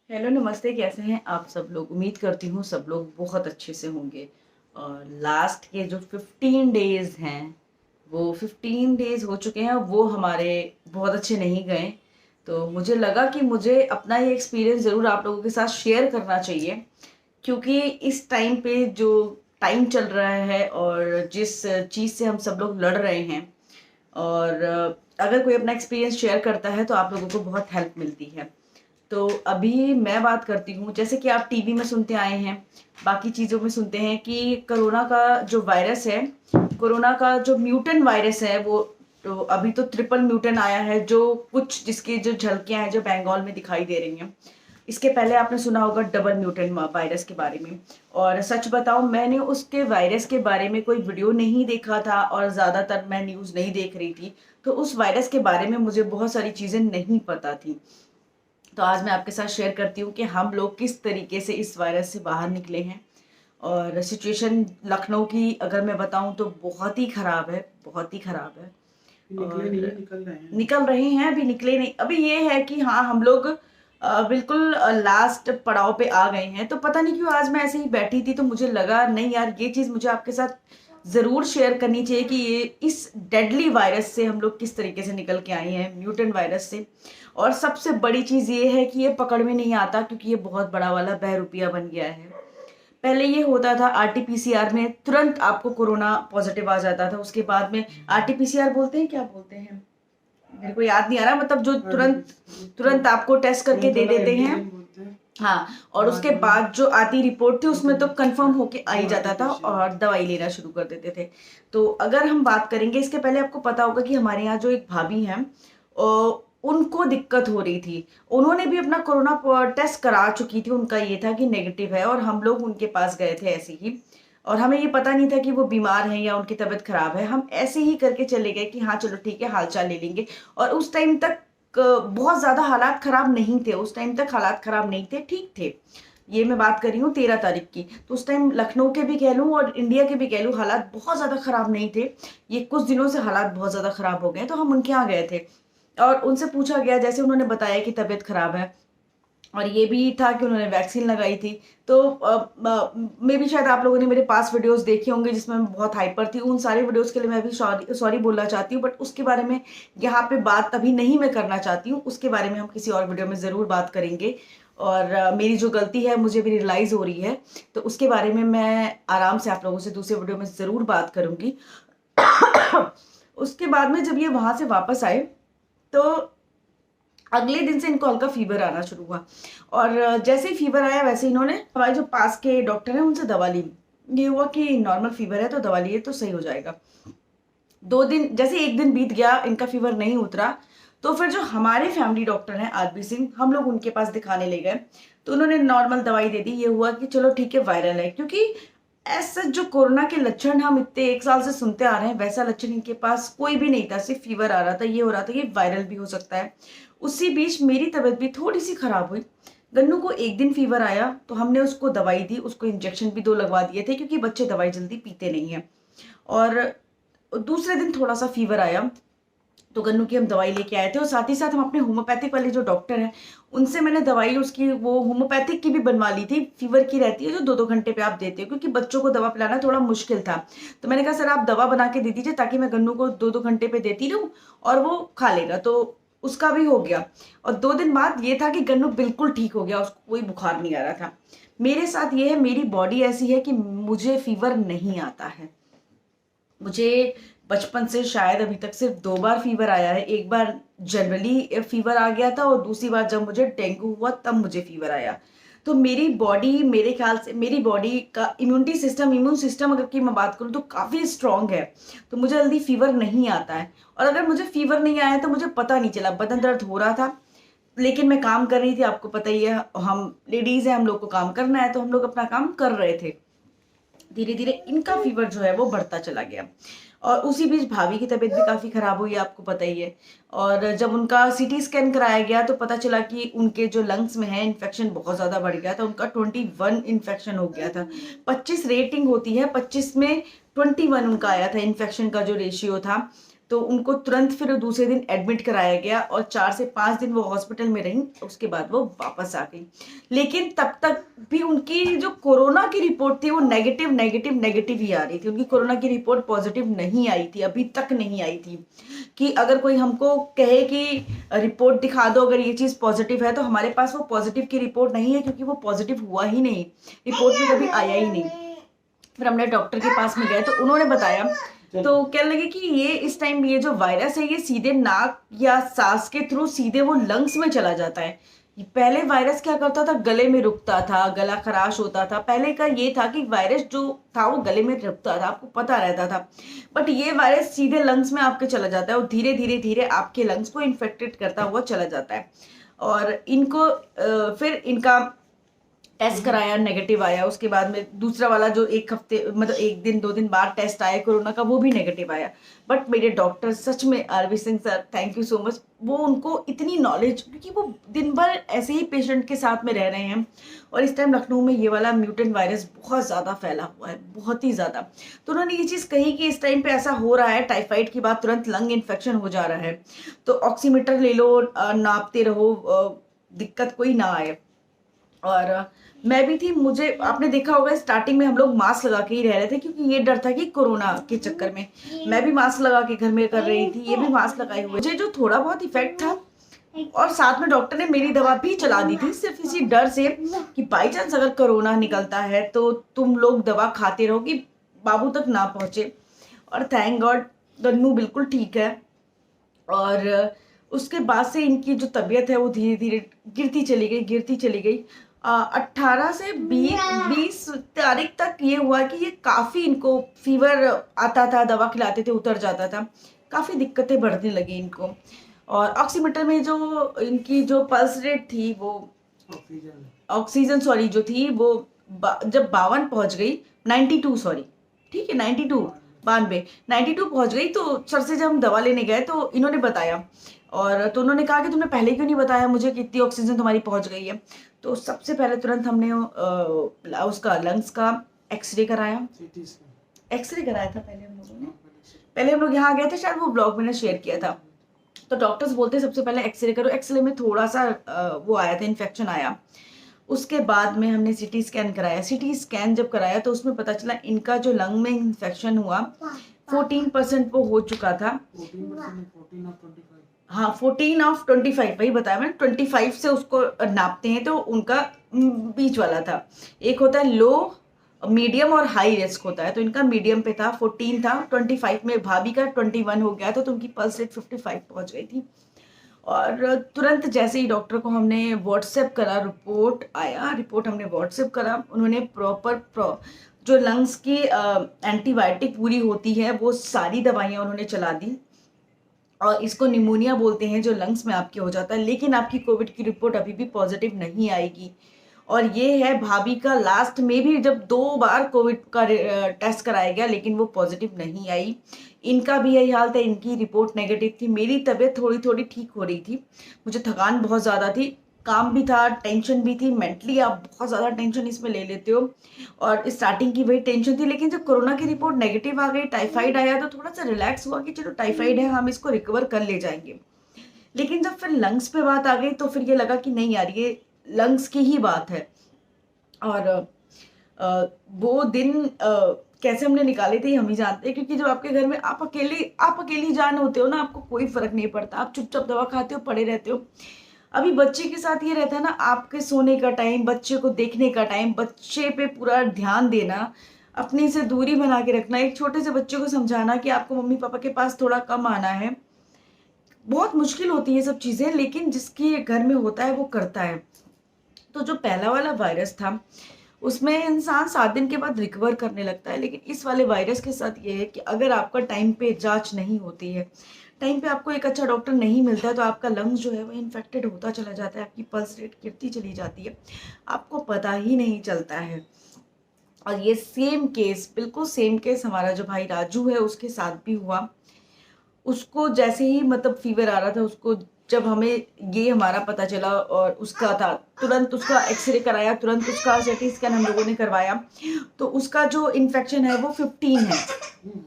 Hello नमस्ते, कैसे हैं आप सब लोग। उम्मीद करती हूँ सब लोग बहुत अच्छे से होंगे। और लास्ट के जो 15 डेज हैं, वो 15 डेज हो चुके हैं, वो हमारे बहुत अच्छे नहीं गए। तो मुझे लगा कि मुझे अपना ये एक्सपीरियंस ज़रूर आप लोगों के साथ शेयर करना चाहिए, क्योंकि इस टाइम पे जो टाइम चल रहा है और जिस चीज़ से हम सब लोग लड़ रहे हैं, और अगर कोई अपना एक्सपीरियंस शेयर करता है तो आप लोगों को बहुत हेल्प मिलती है। तो अभी मैं बात करती हूँ, जैसे कि आप टीवी में सुनते आए हैं, बाकी चीज़ों में सुनते हैं कि कोरोना का जो वायरस है, कोरोना का जो म्यूटेंट वायरस है, वो तो अभी तो ट्रिपल म्यूटेंट आया है, जो कुछ जिसकी जो झलकियां हैं जो बंगाल में दिखाई दे रही हैं। इसके पहले आपने सुना होगा डबल म्यूटेंट वायरस के बारे में। और सच बताऊं, मैंने उसके वायरस के बारे में कोई वीडियो नहीं देखा था और ज़्यादातर मैं न्यूज़ नहीं देख रही थी। तो उस वायरस के बारे में मुझे बहुत सारी चीज़ें नहीं पता थी। तो आज मैं आपके साथ शेयर करती हूँ कि हम लोग किस तरीके से इस वायरस से बाहर निकले हैं। और सिचुएशन लखनऊ की अगर मैं बताऊँ तो बहुत ही ख़राब है, बहुत ही ख़राब है। निकले नहीं और है, निकल रहे हैं। निकल रहे हैं, अभी निकले नहीं। अभी ये है कि हाँ, हम लोग बिल्कुल लास्ट पड़ाव पे आ गए हैं। तो पता नहीं क्यों आज मैं ऐसे ही बैठी थी तो मुझे लगा नहीं यार, ये चीज़ मुझे आपके साथ ज़रूर शेयर करनी चाहिए कि ये इस डेडली वायरस से हम लोग किस तरीके से निकल के आए हैं, म्यूटेंट वायरस से। और सबसे बड़ी चीज़ ये है कि ये पकड़ में नहीं आता, क्योंकि ये बहुत बड़ा वाला बहरूपिया बन गया है। पहले ये होता था आरटीपीसीआर में तुरंत आपको कोरोना पॉजिटिव आ जाता था, उसके बाद में आरटीपीसीआर बोलते हैं, क्या बोलते हैं मेरे को याद नहीं आ रहा, मतलब जो तुरंत तुरंत आपको टेस्ट करके दे श्रृंखला देते हैं। एंटीजन बोलते हैं। हाँ, और उसके बाद में बाद जो आती रिपोर्ट थी उसमें तो कंफर्म होके आ ही जाता था आरटीपीसीआर। और दवाई लेना शुरू कर देते थे। तो अगर हम बात करेंगे, इसके पहले आपको पता होगा कि हमारे यहाँ जो एक भाभी हैं, उनको दिक्कत हो रही थी। उन्होंने भी अपना कोरोना टेस्ट करा चुकी थी, उनका ये था कि नेगेटिव है, और हम लोग उनके पास गए थे ऐसे ही। और हमें ये पता नहीं था कि वो बीमार हैं या उनकी तबीयत खराब है। हम ऐसे ही करके चले गए कि हाँ चलो ठीक है, हालचाल ले लेंगे। और उस टाइम तक बहुत ज़्यादा हालात ख़राब नहीं थे, उस टाइम तक हालात ख़राब नहीं थे, ठीक थे। ये मैं बात कर रही हूँ 13 तारीख की। तो उस टाइम लखनऊ के भी कह लूँ और इंडिया के भी कह लूँ, हालात बहुत ज़्यादा ख़राब नहीं थे। ये कुछ दिनों से हालात बहुत ज़्यादा ख़राब हो गए, तो हम उनके यहाँ गए थे। और उनसे पूछा गया, जैसे उन्होंने बताया कि तबीयत ख़राब है, और ये भी था कि उन्होंने वैक्सीन लगाई थी। तो मे भी शायद आप लोगों ने मेरे पास वीडियोस देखे होंगे जिसमें मैं बहुत हाइपर थी। उन सारे वीडियोस के लिए मैं भी सॉरी सॉरी बोलना चाहती हूँ, बट उसके बारे में यहाँ पे बात अभी नहीं मैं करना चाहती हूँ। उसके बारे में हम किसी और वीडियो में ज़रूर बात करेंगे। और मेरी जो गलती है मुझे भी रियलाइज़ हो रही है, तो उसके बारे में मैं आराम से आप लोगों से दूसरे वीडियो में ज़रूर बात करूँगी। उसके बाद में जब ये वहाँ से वापस आए, तो अगले दिन से इनको हल्का फीवर आना शुरू हुआ। और जैसे ही फीवर आया, वैसे इन्होंने हमारे जो पास के डॉक्टर हैं उनसे दवा ली। ये हुआ कि नॉर्मल फीवर है तो दवा लिए तो सही हो जाएगा। 2 दिन, जैसे एक दिन बीत गया, इनका फीवर नहीं उतरा। तो फिर जो हमारे फैमिली डॉक्टर हैं आरबी सिंह, हम लोग उनके पास दिखाने ले गए। तो उन्होंने नॉर्मल दवाई दे दी। ये हुआ कि चलो ठीक है, वायरल है, क्योंकि ऐसा जो कोरोना के लक्षण हम इतने 1 साल से सुनते आ रहे हैं, वैसा लक्षण इनके पास कोई भी नहीं था। सिर्फ फीवर आ रहा था, ये हो रहा था कि वायरल भी हो सकता है। उसी बीच मेरी तबीयत भी थोड़ी सी खराब हुई। गन्नू को एक दिन फीवर आया तो हमने उसको दवाई दी, उसको इंजेक्शन भी 2 लगवा दिए थे, क्योंकि बच्चे दवाई जल्दी पीते नहीं हैं। और दूसरे दिन थोड़ा सा फीवर आया तो गन्नू की हम दवाई लेके आए थे, और साथ ही साथ हम अपने होम्योपैथिक वाले जो डॉक्टर हैं उनसे मैंने दवाई उसकी वो होम्योपैथिक की भी बनवा ली थी। फीवर की रहती है जो 2-2 घंटे पे आप देते हो, क्योंकि बच्चों को दवा पिलाना थोड़ा मुश्किल था। तो मैंने कहा सर आप दवा बना के दे दीजिए ताकि मैं गन्नू को 2-2 घंटे पे देती रहूँ और वो खा लेगा। तो उसका भी हो गया। और 2 दिन बाद ये था कि गन्नू बिल्कुल ठीक हो गया, उसको कोई बुखार नहीं आ रहा था। मेरे साथ ये है, मेरी बॉडी ऐसी है कि मुझे फीवर नहीं आता है। मुझे बचपन से शायद अभी तक सिर्फ 2 बार फीवर आया है। एक बार जनरली फीवर आ गया था, और दूसरी बार जब मुझे डेंगू हुआ तब मुझे फीवर आया। तो मेरी बॉडी, मेरे ख्याल से मेरी बॉडी का इम्यून सिस्टम अगर की मैं बात करूँ तो काफ़ी स्ट्रांग है। तो मुझे जल्दी फीवर नहीं आता है। और अगर मुझे फीवर नहीं आया तो मुझे पता नहीं चला, बदन दर्द हो रहा था, लेकिन मैं काम कर रही थी। आपको पता ही है, हम लेडीज़ हैं, हम लोग को काम करना है, तो हम लोग अपना काम कर रहे थे। धीरे धीरे इनका फीवर जो है वो बढ़ता चला गया। और उसी बीच भाभी की तबीयत भी काफ़ी ख़राब हुई, आपको पता ही है। और जब उनका सीटी स्कैन कराया गया तो पता चला कि उनके जो लंग्स में है इन्फेक्शन बहुत ज़्यादा बढ़ गया था। उनका 21 इन्फेक्शन हो गया था। 25 रेटिंग होती है, 25 में 21 उनका आया था इन्फेक्शन का जो रेशियो था। तो उनको तुरंत फिर दूसरे दिन एडमिट कराया गया और 4 से 5 दिन वो हॉस्पिटल में रहीं, उसके बाद वो वापस आ गई। लेकिन तब तक भी उनकी जो कोरोना की रिपोर्ट थी वो नेगेटिव नेगेटिव नेगेटिव ही आ रही थी। उनकी कोरोना की रिपोर्ट पॉजिटिव नहीं आई थी, अभी तक नहीं आई थी। कि अगर कोई हमको कहे कि रिपोर्ट दिखा दो अगर ये चीज़ पॉजिटिव है, तो हमारे पास वो पॉजिटिव की रिपोर्ट नहीं है, क्योंकि वो पॉजिटिव हुआ ही नहीं, रिपोर्ट में कभी आया ही नहीं। फिर हमने डॉक्टर के पास में गए तो उन्होंने बताया, तो कहने लगे कि ये इस टाइम ये जो वायरस है ये सीधे नाक या सांस के थ्रू सीधे वो लंग्स में चला जाता है। पहले वायरस क्या करता था, गले में रुकता था, गला खराश होता था। पहले का ये था कि वायरस जो था वो गले में रुकता था, आपको पता रहता था। बट ये वायरस सीधे लंग्स में आपके चला जाता है और धीरे धीरे धीरे आपके लंग्स को इन्फेक्टेड करता हुआ चला जाता है। और इनको फिर इनका टेस्ट कराया, नेगेटिव आया। उसके बाद में दूसरा वाला जो एक हफ्ते मतलब 1 दिन 2 दिन बाद टेस्ट आया कोरोना का, वो भी नेगेटिव आया। बट मेरे डॉक्टर सच में R V Singh sir, thank you so much. वो उनको इतनी नॉलेज, क्योंकि वो दिन भर ऐसे ही पेशेंट के साथ में रह रहे हैं और इस टाइम लखनऊ में ये वाला म्यूटेंट वायरस बहुत ज़्यादा फैला हुआ है, बहुत ही ज़्यादा। तो उन्होंने ये चीज़ कही कि इस टाइम पे ऐसा हो रहा है, टाइफाइड की बात, तुरंत लंग इन्फेक्शन हो जा रहा है, तो ऑक्सीमीटर ले लो, नापते रहो, दिक्कत कोई ना आए। और मैं भी थी, मुझे आपने देखा होगा स्टार्टिंग में हम लोग मास्क लगा के ही रह रहे थे, क्योंकि ये डर था कि कोरोना के चक्कर में मैं भी मास्क लगा के घर में कर रही थी, ये भी मास्क लगाए हुए। मुझे जो थोड़ा बहुत इफेक्ट था, और साथ में डॉक्टर ने मेरी दवा भी चला दी थी, सिर्फ इसी डर से कि बाई चांस अगर कोरोना निकलता है तो तुम लोग दवा खाते रहो कि बाबू तक ना पहुंचे। और थैंक गॉड दन्नू बिल्कुल ठीक है। और उसके बाद से इनकी जो तबीयत है वो धीरे धीरे गिरती चली गई। 18 से 20 तारीख तक ये हुआ कि ये काफ़ी इनको फीवर आता था, दवा खिलाते थे उतर जाता था, काफ़ी दिक्कतें बढ़ने लगी इनको। और ऑक्सीमीटर में जो इनकी जो पल्स रेट थी, वो ऑक्सीजन सॉरी जो थी वो जब 52 पहुंच गई, 92 सॉरी, ठीक है 92 पहुंच गई, तो सर से जब हम दवा लेने गए तो इन्होंने बताया, और तो उन्होंने कहा कि तुमने पहले क्यों नहीं बताया मुझे कि इतनी ऑक्सीजन तुम्हारी पहुंच गई है। तो सबसे पहले तुरंत हमने उसका लंग्स का एक्सरे कराया, था पहले हम लोगों ने, पहले हम लोग यहाँ गए थे, शायद वो ब्लॉग मैंने शेयर किया था। तो डॉक्टर्स बोलते सबसे पहले एक्सरे करो, एक्सरे में थोड़ा सा वो आया था, इन्फेक्शन आया। उसके बाद में हमने सीटी स्कैन कराया, सीटी स्कैन जब कराया तो उसमें पता चला इनका जो लंग में इन्फेक्शन हुआ 14% वो हो चुका था। 14 ऑफ 25, वही बताया मैंने, 25 से उसको नापते हैं तो उनका बीच वाला था। एक होता है लो, मीडियम और हाई रिस्क होता है, तो इनका मीडियम पे था, 14 था। 25 में भाभी का 21 हो गया, तो उनकी पल्स रेट 55 पहुंच गई थी। और तुरंत जैसे ही डॉक्टर को हमने व्हाट्सएप करा, रिपोर्ट हमने व्हाट्सएप करा, उन्होंने प्रॉपर जो लंग्स की एंटीबायोटिक पूरी होती है वो सारी दवाइयाँ उन्होंने चला दी। और इसको निमोनिया बोलते हैं जो लंग्स में आपके हो जाता है, लेकिन आपकी कोविड की रिपोर्ट अभी भी पॉजिटिव नहीं आएगी। और ये है भाभी का लास्ट में भी जब 2 बार कोविड का टेस्ट कराया गया, लेकिन वो पॉजिटिव नहीं आई। इनका भी यही हाल था, इनकी रिपोर्ट नेगेटिव थी। मेरी तबीयत थोड़ी थोड़ी ठीक हो रही थी, मुझे थकान बहुत ज़्यादा थी, काम भी था, टेंशन भी थी। मेंटली आप बहुत ज़्यादा टेंशन इसमें ले लेते हो, और स्टार्टिंग की वही टेंशन थी। लेकिन जब कोरोना की रिपोर्ट नेगेटिव आ गई, टाइफाइड आया, तो थोड़ा सा रिलैक्स हुआ कि चलो टाइफाइड है, हम इसको रिकवर कर ले जाएंगे। लेकिन जब फिर लंग्स पे बात आ गई तो फिर ये लगा कि नहीं यार, ये लंग्स की ही बात है। और वो दिन कैसे हमने निकाले थे हम ही जानते हैं, क्योंकि जब आपके घर में आप अकेली जान होते हो ना, आपको कोई फर्क नहीं पड़ता, आप चुपचाप दवा खाते हो, पड़े रहते हो। अभी बच्चे के साथ ये रहता है ना, आपके सोने का टाइम, बच्चे को देखने का टाइम, बच्चे पे पूरा ध्यान देना, अपने से दूरी बना के रखना, एक छोटे से बच्चे को समझाना कि आपको मम्मी पापा के पास थोड़ा कम आना है, बहुत मुश्किल होती है सब चीज़ें। लेकिन जिसके घर में होता है वो करता है। तो जो पहला वाला वायरस था उसमें इंसान 7 दिन के बाद रिकवर करने लगता है, लेकिन इस वाले वायरस के साथ ये है कि अगर आपका टाइम पे जांच नहीं होती है, टाइम पे आपको एक अच्छा डॉक्टर नहीं मिलता है, तो आपका लंग्स जो है वो इन्फेक्टेड होता चला जाता है, आपकी पल्स रेट गिरती चली जाती है, आपको पता ही नहीं चलता है। और ये सेम केस, बिल्कुल सेम केस हमारा जो भाई राजू है उसके साथ भी हुआ। उसको जैसे ही मतलब फीवर आ रहा था, उसको जब हमें ये हमारा पता चला और उसका था, तुरंत उसका एक्सरे कराया, तुरंत उसका सीटी स्कैन हम लोगों ने करवाया, तो उसका जो इन्फेक्शन है वो 15 है।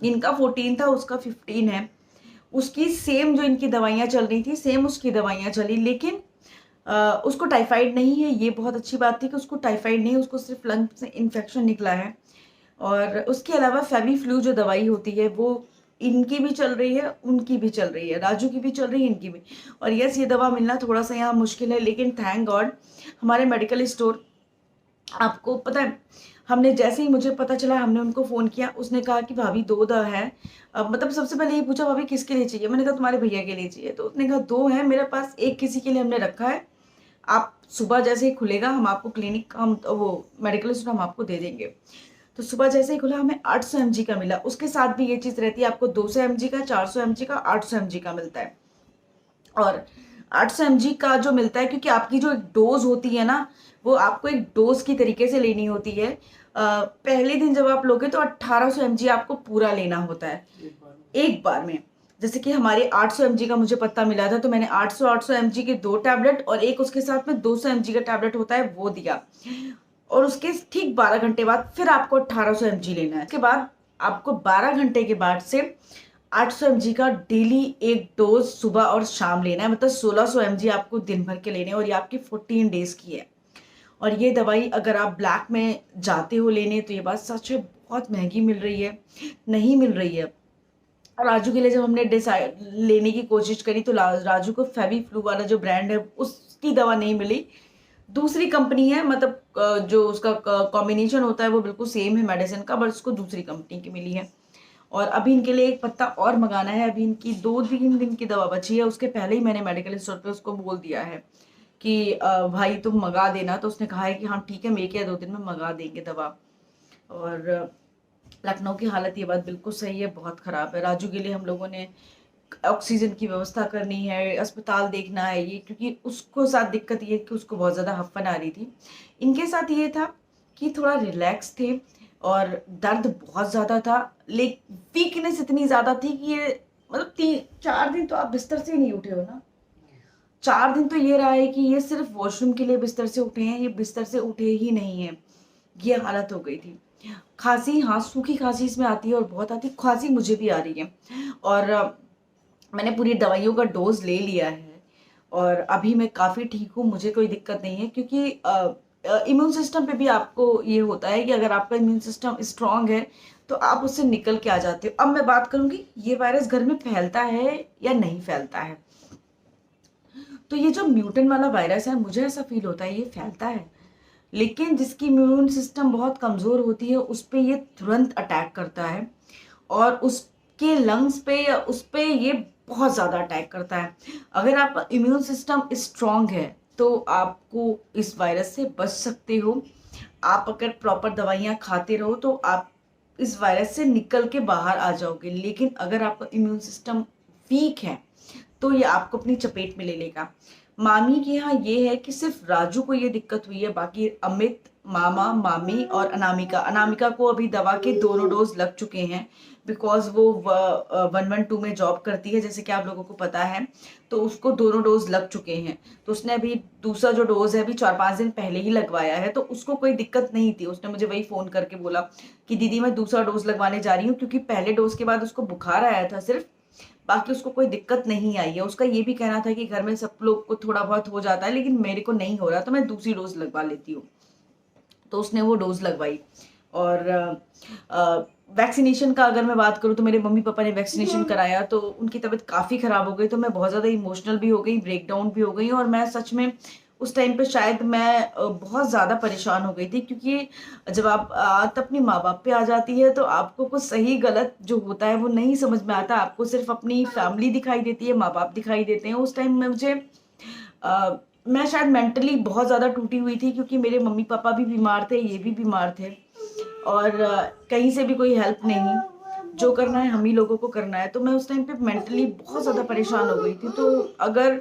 इनका 14 था, उसका 15 है। उसकी सेम जो इनकी दवाइयाँ चल रही थी, सेम उसकी दवाइयाँ चली, लेकिन उसको टाइफाइड नहीं है। ये बहुत अच्छी बात थी कि उसको टाइफाइड नहीं है, उसको सिर्फ लंग से इन्फेक्शन निकला है। और उसके अलावा फेवी फ्लू जो दवाई होती है वो इनकी भी चल रही है, उनकी भी चल रही है, राजू की भी चल रही है, इनकी भी। और यस, ये दवा मिलना थोड़ा सा यहाँ मुश्किल है, लेकिन थैंक गॉड हमारे मेडिकल स्टोर, आपको पता है, हमने जैसे ही मुझे पता चला हमने उनको फ़ोन किया, उसने कहा कि भाभी 2 है। मतलब सबसे पहले ये पूछा भाभी किसके लिए चाहिए? मैंने कहा तुम्हारे भैया के लिए चाहिए। तो उसने कहा 2 है मेरे पास, एक किसी के लिए हमने रखा है, आप सुबह जैसे ही खुलेगा हम आपको क्लिनिक, हम वो मेडिकल स्टोर हम आपको दे देंगे। तो सुबह जैसे ही खुला हमें 800 mg का मिला। उसके साथ भी ये चीज़ रहती है, आपको 200 mg का, 400 mg का, 800 mg का मिलता है। और 800 mg का जो मिलता है, क्योंकि आपकी जो एक डोज होती है ना, वो आपको एक डोज की तरीके से लेनी होती है। पहले दिन जब आप लोगे तो 1800 mg आपको पूरा लेना होता है एक बार में। जैसे कि हमारे 800 mg का मुझे पत्ता मिला था, तो मैंने 800 mg के 2 टैबलेट और एक उसके साथ में 200 mg का टैबलेट होता है वो दिया। और उसके ठीक 12 घंटे बाद फिर आपको 1800 mg लेना है। उसके बाद आपको 12 घंटे के बाद से 800 mg का डेली एक डोज सुबह और शाम लेना है। मतलब 1600 mg आपको दिन भर के लेने हैं, और ये आपकी 14 डेज की है। और ये दवाई अगर आप ब्लैक में जाते हो लेने, तो ये बात सच है, बहुत महंगी मिल रही है, नहीं मिल रही है। और राजू के लिए जब हमने डिसाइड लेने की कोशिश करी, तो राजू को फेवी फ्लू वाला जो ब्रांड है उसकी दवा नहीं मिली, दूसरी कंपनी है, मतलब जो उसका कॉम्बिनेशन होता है वो बिल्कुल सेम है मेडिसिन का, बट उसको दूसरी कंपनी की मिली है। और अभी इनके लिए एक पत्ता और मंगाना है। अभी इनकी 2-3 दिन की दवा बची है, उसके पहले ही मैंने मेडिकल स्टोर पे उसको बोल दिया है कि भाई तुम मंगा देना। तो उसने कहा है कि हाँ ठीक है, मैं 1 या 2 दिन में मंगा देंगे दवा। और लखनऊ की हालत, ये बात बिल्कुल सही है, बहुत ख़राब है। राजू के लिए हम लोगों ने ऑक्सीजन की व्यवस्था करनी है, अस्पताल देखना है, ये क्योंकि उसको साथ दिक्कत ये है कि उसको बहुत ज़्यादा हफ्फन आ रही थी। इनके साथ ये था कि थोड़ा रिलैक्स थे, और दर्द बहुत ज़्यादा था, लेकिन वीकनेस इतनी ज़्यादा थी कि ये मतलब 3-4 दिन तो आप बिस्तर से ही नहीं उठे हो ना। 4 दिन तो ये रहा है कि ये सिर्फ वॉशरूम के लिए बिस्तर से उठे हैं, ये बिस्तर से उठे ही नहीं हैं। ये हालत हो गई थी। खांसी, हाँ सूखी खांसी इसमें आती है और बहुत आती है, खांसी मुझे भी आ रही है। और मैंने पूरी दवाइयों का डोज ले लिया है, और अभी मैं काफ़ी ठीक हूँ, मुझे कोई दिक्कत नहीं है। क्योंकि इम्यून सिस्टम पे भी आपको ये होता है कि अगर आपका इम्यून सिस्टम स्ट्रांग है तो आप उससे निकल के आ जाते हो। अब मैं बात करूंगी ये वायरस घर में फैलता है या नहीं फैलता है। तो ये जो म्यूटेंट वाला वायरस है, मुझे ऐसा फील होता है ये फैलता है, लेकिन जिसकी इम्यून सिस्टम बहुत कमज़ोर होती है उस पर ये तुरंत अटैक करता है, और उसके लंग्स पे या उस पे ये बहुत ज़्यादा अटैक करता है। अगर आपका इम्यून सिस्टम स्ट्रांग है तो आपको इस वायरस से बच सकते हो। आप अगर प्रॉपर दवाइयाँ खाते रहो तो आप इस वायरस से निकल के बाहर आ जाओगे। लेकिन अगर आपका इम्यून सिस्टम वीक है तो ये आपको अपनी चपेट में ले लेगा। मामी के यहाँ ये है कि सिर्फ राजू को ये दिक्कत हुई है, बाकी अमित, मामा, मामी और अनामिका, अनामिका को अभी दवा के दोनों डोज लग चुके हैं, बिकॉज वो 112 में जॉब करती है, जैसे कि आप लोगों को पता है। तो उसको दोनों डोज लग चुके हैं, तो उसने अभी दूसरा जो डोज है अभी 4-5 दिन पहले ही लगवाया है, तो उसको कोई दिक्कत नहीं थी। उसने मुझे वही फ़ोन करके बोला कि दीदी मैं दूसरा डोज लगवाने जा रही हूँ, क्योंकि पहले डोज के बाद उसको बुखार आया था सिर्फ, बाकी उसको कोई दिक्कत नहीं आई है। उसका ये भी कहना था कि घर में सब लोग को थोड़ा बहुत हो जाता है, लेकिन मेरे को नहीं हो रहा, तो मैं दूसरी डोज लगवा लेती हूँ। तो उसने वो डोज लगवाई। और वैक्सीनेशन का अगर मैं बात करूँ तो मेरे मम्मी पापा ने वैक्सीनेशन कराया, तो उनकी तबीयत काफ़ी ख़राब हो गई, तो मैं बहुत ज़्यादा इमोशनल भी हो गई, ब्रेकडाउन भी हो गई। और मैं सच में उस टाइम पे शायद मैं बहुत ज़्यादा परेशान हो गई थी, क्योंकि जब आप आदत अपने माँ बाप पे आ जाती है तो आपको कुछ सही गलत जो होता है वो नहीं समझ में आता। आपको सिर्फ अपनी फैमिली दिखाई देती है, माँ बाप दिखाई देते हैं। उस टाइम में मुझे मैं शायद मेंटली बहुत ज़्यादा टूटी हुई थी, क्योंकि मेरे मम्मी पापा भी बीमार थे, ये भी बीमार थे, और कहीं से भी कोई हेल्प नहीं, जो करना है हम ही लोगों को करना है। तो मैं उस टाइम पे मेंटली बहुत ज़्यादा परेशान हो गई थी। तो अगर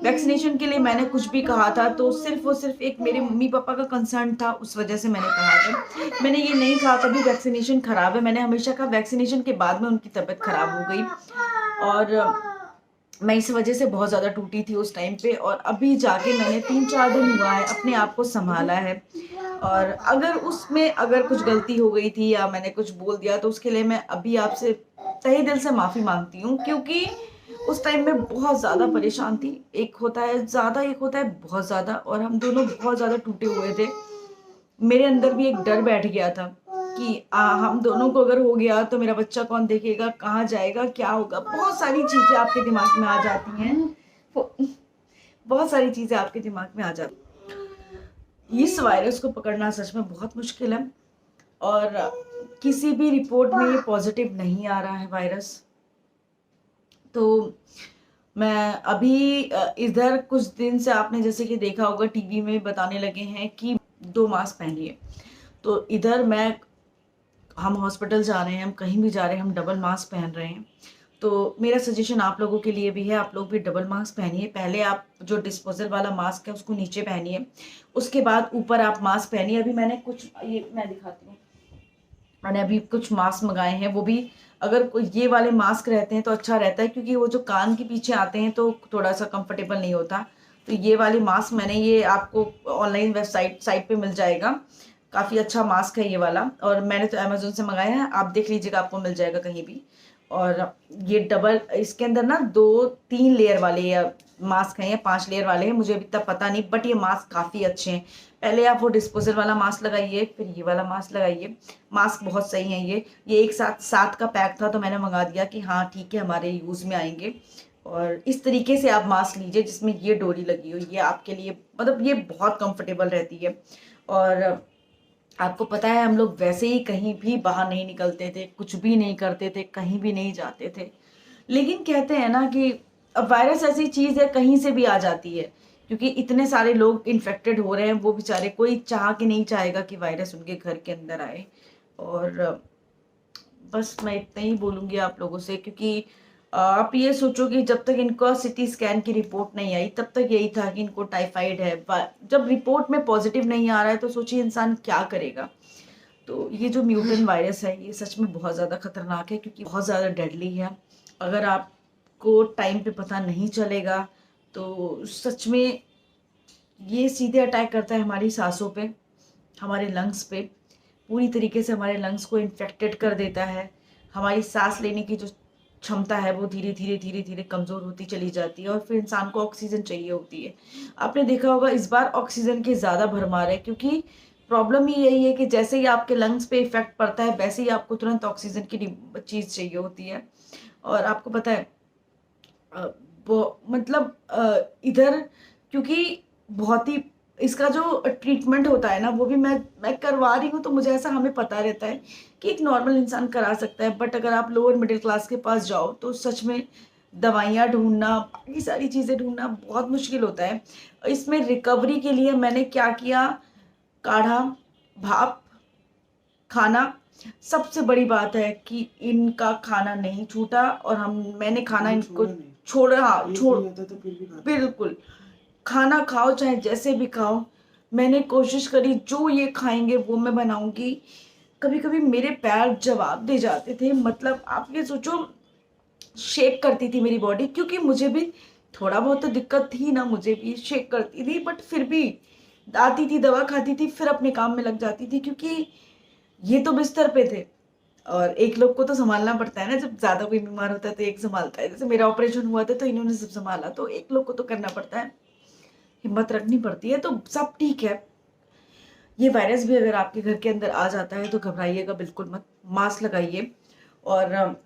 वैक्सीनेशन के लिए मैंने कुछ भी कहा था तो सिर्फ और सिर्फ एक मेरे मम्मी पापा का कंसर्न था, उस वजह से मैंने कहा था। मैंने ये नहीं कहा कभी वैक्सीनेशन ख़राब है, मैंने हमेशा कहा वैक्सीनेशन के बाद में उनकी तबीयत ख़राब हो गई, और मैं इस वजह से बहुत ज़्यादा टूटी थी उस टाइम पे। और अभी जाके मैंने 3-4 दिन हुआ है अपने आप को संभाला है। और अगर उसमें अगर कुछ गलती हो गई थी या मैंने कुछ बोल दिया तो उसके लिए मैं अभी आपसे तहे दिल से माफ़ी मांगती हूँ, क्योंकि उस टाइम में बहुत ज़्यादा परेशान थी। एक होता है ज़्यादा, एक होता है बहुत ज़्यादा, और हम दोनों बहुत ज़्यादा टूटे हुए थे। मेरे अंदर भी एक डर बैठ गया था कि हम दोनों को अगर हो गया तो मेरा बच्चा कौन देखेगा, कहाँ जाएगा, क्या होगा। बहुत सारी चीज़ें आपके दिमाग में आ जाती हैं, बहुत सारी चीज़ें आपके दिमाग में आ जाती हैं। इस वायरस को पकड़ना सच में बहुत मुश्किल है, और किसी भी रिपोर्ट में ये पॉजिटिव नहीं आ रहा है वायरस। तो मैं अभी इधर कुछ दिन से आपने जैसे कि देखा होगा टीवी में बताने लगे हैं कि 2 मास्क पहनिए। तो इधर हम हॉस्पिटल जा रहे हैं, हम कहीं भी जा रहे हैं, हम डबल मास्क पहन रहे हैं। तो मेरा सजेशन आप लोगों के लिए भी है, आप लोग भी डबल मास्क पहनिए। पहले आप जो डिस्पोजल वाला मास्क है उसको नीचे पहनिए, उसके बाद ऊपर आप मास्क पहनिए। अभी मैंने कुछ, ये मैं दिखाती हूँ, मैंने अभी कुछ मास्क मंगाए हैं। वो भी अगर ये वाले मास्क रहते हैं तो अच्छा रहता है, क्योंकि वो जो कान के पीछे आते हैं तो थोड़ा सा कंफर्टेबल नहीं होता। तो ये वाले मास्क मैंने, ये आपको ऑनलाइन साइट पे मिल जाएगा। काफ़ी अच्छा मास्क है ये वाला, और मैंने तो अमेजोन से मंगाया है, आप देख लीजिएगा, आपको मिल जाएगा कहीं भी। और ये डबल, इसके अंदर ना 2-3 लेयर वाले या मास्क हैं या 5 लेयर वाले हैं, मुझे अभी तक पता नहीं, बट ये मास्क काफ़ी अच्छे हैं। पहले आप वो डिस्पोजल वाला मास्क लगाइए, फिर ये वाला मास्क लगाइए। मास्क बहुत सही है ये एक साथ 7 का पैक था, तो मैंने मंगा दिया कि हाँ ठीक है, हमारे यूज़ में आएंगे। और इस तरीके से आप मास्क लीजिए जिसमें ये डोरी लगी हो, ये आपके लिए मतलब ये बहुत कंफर्टेबल रहती है। और आपको पता है हम लोग वैसे ही कहीं भी बाहर नहीं निकलते थे, कुछ भी नहीं करते थे, कहीं भी नहीं जाते थे। लेकिन कहते हैं ना कि अब वायरस ऐसी चीज़ है, कहीं से भी आ जाती है, क्योंकि इतने सारे लोग इन्फेक्टेड हो रहे हैं। वो बेचारे, कोई चाह के नहीं चाहेगा कि वायरस उनके घर के अंदर आए। और बस मैं इतना ही बोलूँगी आप लोगों से, क्योंकि आप ये सोचो कि जब तक इनका सीटी स्कैन की रिपोर्ट नहीं आई तब तक यही था कि इनको टाइफाइड है। जब रिपोर्ट में पॉजिटिव नहीं आ रहा है तो सोचिए इंसान क्या करेगा। तो ये जो म्यूटेंट वायरस है ये सच में बहुत ज़्यादा खतरनाक है, क्योंकि बहुत ज़्यादा डेडली है। अगर आपको टाइम पे पता नहीं चलेगा तो सच में ये सीधे अटैक करता है हमारी सांसों पे, हमारे लंग्स पे। पूरी तरीके से हमारे लंग्स को इन्फेक्टेड कर देता है। हमारी सांस लेने की जो क्षमता है वो धीरे धीरे धीरे धीरे कमज़ोर होती चली जाती है, और फिर इंसान को ऑक्सीजन चाहिए होती है। आपने देखा होगा इस बार ऑक्सीजन की ज़्यादा भरमार है, क्योंकि प्रॉब्लम ही यही है कि जैसे ही आपके लंग्स पे इफेक्ट पड़ता है वैसे ही आपको तुरंत ऑक्सीजन की चीज़ चाहिए होती है। और आपको पता है वो मतलब इधर, क्योंकि बहुत ही इसका जो ट्रीटमेंट होता है ना वो भी मैं करवा रही हूँ, तो मुझे ऐसा हमें पता रहता है कि एक नॉर्मल इंसान करा सकता है। बट अगर आप लोअर मिडिल क्लास के पास जाओ तो सच में दवाइयाँ ढूंढना, बाकी सारी चीज़ें ढूंढना बहुत मुश्किल होता है। इसमें रिकवरी के लिए मैंने क्या किया, काढ़ा, भाप खाना। सबसे बड़ी बात है कि इनका खाना नहीं छूटा, और मैंने खाना इनको छोड़ा, हाँ छोड़, बिल्कुल खाना खाओ चाहे जैसे भी खाओ। मैंने कोशिश करी जो ये खाएंगे वो मैं बनाऊंगी। कभी कभी मेरे पैर जवाब दे जाते थे, मतलब आप ये सोचो, शेक करती थी मेरी बॉडी, क्योंकि मुझे भी थोड़ा बहुत तो दिक्कत थी ना, मुझे भी शेक करती थी, बट फिर भी आती थी, दवा खाती थी, फिर अपने काम में लग जाती थी, क्योंकि ये तो बिस्तर पे थे और एक लोग को तो संभालना पड़ता है ना। जब ज्यादा कोई बीमार होता है तो एक संभालता है, जैसे मेरा ऑपरेशन हुआ था तो इन्होंने सब संभाला, तो एक लोग को तो करना पड़ता है, हिम्मत रखनी पड़ती है। तो सब ठीक है। ये वायरस भी अगर आपके घर के अंदर आ जाता है तो घबराइएगा बिल्कुल मत, मास्क लगाइए। और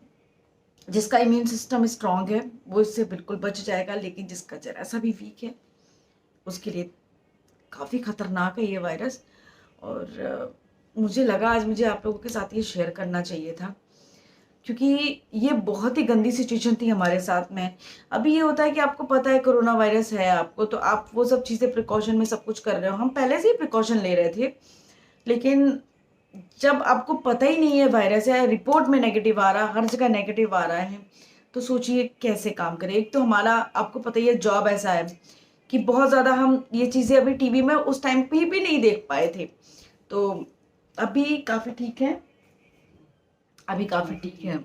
जिसका इम्यून सिस्टम स्ट्रांग है वो इससे बिल्कुल बच जाएगा, लेकिन जिसका जरा सा भी वीक है उसके लिए काफ़ी खतरनाक है ये वायरस। और मुझे लगा आज मुझे आप लोगों के साथ ये शेयर करना चाहिए था, क्योंकि ये बहुत ही गंदी सिचुएशन थी हमारे साथ में। अभी ये होता है कि आपको पता है कोरोना वायरस है आपको, तो आप वो सब चीज़ें प्रिकॉशन में सब कुछ कर रहे हो, हम पहले से ही प्रिकॉशन ले रहे थे। लेकिन जब आपको पता ही नहीं है वायरस है, रिपोर्ट में नेगेटिव आ रहा, हर जगह नेगेटिव आ रहा है, तो सोचिए कैसे काम करें। एक तो हमारा आपको पता ही है जॉब ऐसा है कि बहुत ज़्यादा हम ये चीज़ें अभी टीवी में उस टाइम पे भी नहीं देख पाए थे, तो अभी काफ़ी ठीक है, अभी काफ़ी ठीक है।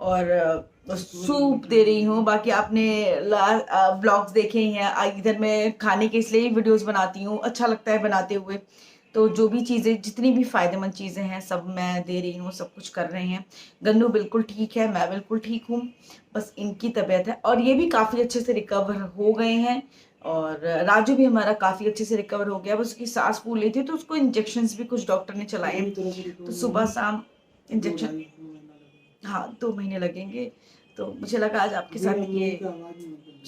और सूप दे रही हूँ। बाकी आपने व्लॉग्स देखे ही हैं, इधर मैं खाने के इसलिए वीडियोस बनाती हूँ, अच्छा लगता है बनाते हुए। तो जो भी चीज़ें, जितनी भी फ़ायदेमंद चीज़ें हैं सब मैं दे रही हूँ, सब कुछ कर रहे हैं। गन्नू बिल्कुल ठीक है, मैं बिल्कुल ठीक हूँ, बस इनकी तबीयत है। और ये भी काफ़ी अच्छे से रिकवर हो गए हैं, और राजू भी हमारा काफ़ी अच्छे से रिकवर हो गया। बस उसकी साँस फूल रही थी तो उसको इंजेक्शंस भी कुछ डॉक्टर ने चलाए हैं, तो सुबह शाम इंजेक्शन। हाँ, 2 महीने लगेंगे। तो मुझे लगा आज आपके साथ ये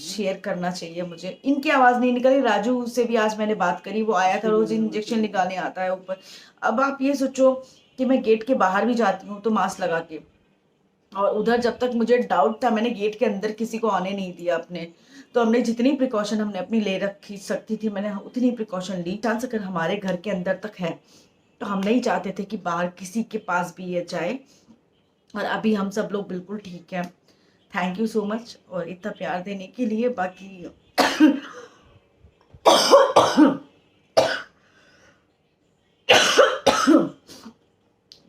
शेयर करना चाहिए मुझे। इनकी आवाज़ नहीं निकली, राजू से भी आज मैंने बात करी, वो आया था, रोज़ इंजेक्शन निकालने आता है ऊपर। अब आप ये सोचो कि मैं गेट के बाहर भी जाती हूँ तो मास्क लगा के, और उधर जब तक मुझे डाउट था मैंने गेट के अंदर किसी को आने नहीं दिया अपने। तो हमने जितनी प्रिकॉशन हमने अपनी ले रखी सकती थी, मैंने उतनी प्रिकॉशन ली। चांस अगर हमारे घर के अंदर तक है तो हम नहीं चाहते थे कि बाहर किसी के पास भी ये जाए। और अभी हम सब लोग बिल्कुल ठीक हैं। थैंक यू सो मच और इतना प्यार देने के लिए। बाकी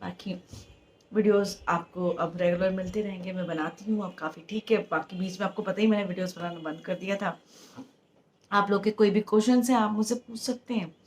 बाकी वीडियोस आपको अब रेगुलर मिलते रहेंगे, मैं बनाती हूँ अब काफ़ी ठीक है। बाकी बीच में आपको पता ही मैंने वीडियोस बनाना बंद कर दिया था। आप लोग के कोई भी क्वेश्चन हैं आप मुझसे पूछ सकते हैं।